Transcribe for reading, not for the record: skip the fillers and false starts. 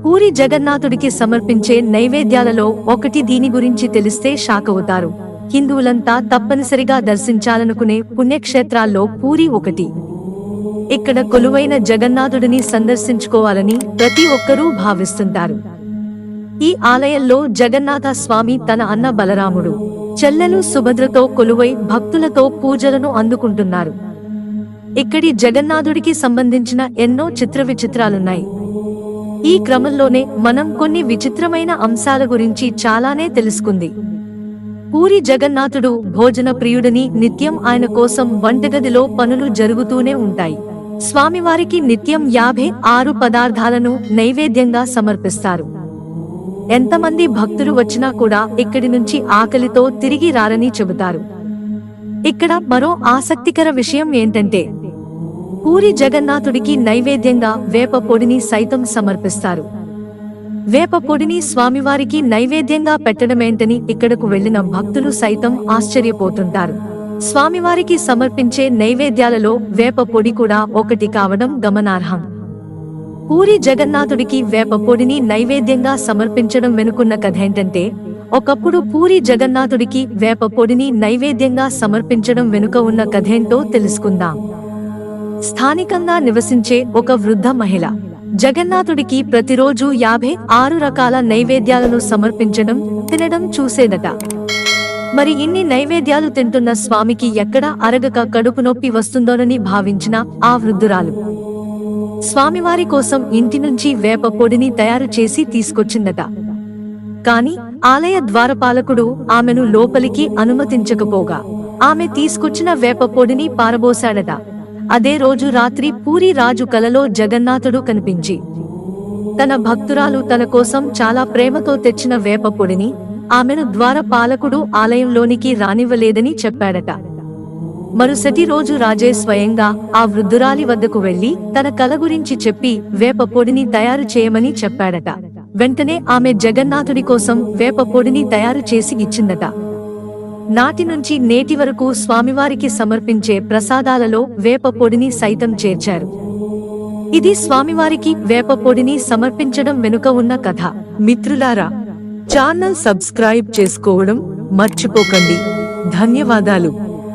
పూరి జగన్నాథుడికి సమర్పించే నైవేద్యాలలో ఒకటి. దీని గురించి తెలిస్తే షాక్ అవుతారు. హిందువులంతా తప్పనిసరిగా దర్శించాలనుకునే పుణ్యక్షేత్రాల్లో పూరి ఒకటి. ఇక్కడ కొలువైన జగన్నాథుడిని సందర్శించుకోవాలని ప్రతి ఒక్కరూ భావిస్తుంటారు. ఈ ఆలయంలో జగన్నాథ స్వామి తన అన్న బలరాముడు, చెల్లెలు సుభద్రతో కొలువై భక్తులతో పూజలను అందుకుంటున్నారు. ఇక్కడి జగన్నాథుడికి సంబంధించిన ఎన్నో విచిత్రాలున్నాయి. ఈ క్రమంలోనే మనం కొన్ని విచిత్రమైన అంశాల గురించి చాలానే తెలుసుకుంది. పూరి జగన్నాథుడు భోజన ప్రియుడని, నిత్యం ఆయన కోసం వంటగదిలో పనులు జరుగుతూనే ఉంటాయి. స్వామివారికి నిత్యం 56 పదార్థాలను నైవేద్యంగా సమర్పిస్తారు. ఎంతమంది భక్తులు వచ్చినా కూడా ఇక్కడి నుంచి ఆకలితో తిరిగి రారని చెబుతారు. ఇక్కడ మరో ఆసక్తికర విషయం ఏంటంటే, పూరి జగన్నాథుడికి నైవేద్యంగా వేప పొడిని సైతం సమర్పిస్తారు. వేప పొడిని స్వామివారికి నైవేద్యంగా పెట్టడమేంటని ఇక్కడకు వెళ్లిన భక్తులు సైతం ఆశ్చర్యపోతుంటారు. స్వామివారికి సమర్పించే నైవేద్యాలలో వేప పొడి కూడా ఒకటి కావడం గమనార్హం. పూరి జగన్నాథుడికి వేప పొడిని నైవేద్యంగా సమర్పించడం వెనుకున్న కథేంటంటే, ఒకప్పుడు పూరి జగన్నాథుడికి వేప పొడిని నైవేద్యంగా సమర్పించడం వెనుక ఉన్న కథేంటో తెలుసుకుందాం. స్థానికంగా నివసించే ఒక వృద్ధ మహిళ జగన్నాథుడికి ప్రతిరోజు 56 రకాల నైవేద్యాలను సమర్పించడం, తినడం చూసేదట. మరి ఇన్ని నైవేద్యాలు తింటున్న స్వామికి ఎక్కడ అరగక కడుపు నొప్పి వస్తుందోనని భావించిన ఆ వృద్ధురాలు స్వామివారి కోసం ఇంటి నుంచి వేప పొడిని తయారు చేసి తీసుకొచ్చిందట. కాని ఆలయ ద్వారపాలకుడు ఆమెను లోపలికి అనుమతించకపోగా ఆమె తీసుకొచ్చిన వేప పొడిని పారబోశాడట. అదే రోజు రాత్రి పూరి రాజు కలలో జగన్నాథుడు కనిపించి తన భక్తురాలు తన కోసం చాలా ప్రేమతో తెచ్చిన వేప పొడిని ఆమెను ద్వారపాలకుడు ఆలయంలోనికి రానివ్వలేదని చెప్పాడట. మరుసటి రోజు రాజే స్వయంగా ఆ వృద్ధురాలి వద్దకు వెళ్లి తన కల గురించి చెప్పి వేప పొడిని తయారు చేయమని చెప్పాడట. వెంటనే ఆమె జగన్నాథుడి కోసం వేప పొడిని తయారు చేసి ఇచ్చిందట. నాటి నుంచి నేటి వరకు స్వామివారికి సమర్పించే ప్రసాదాలలో వేప పొడిని సైతం చేర్చారు. ఇది స్వామివారికి వేప పొడిని సమర్పించడం వెనుక ఉన్న కథ. మిత్రులారా, ఛానల్ సబ్స్క్రైబ్ చేసుకోవడం మర్చిపోకండి. ధన్యవాదాలు.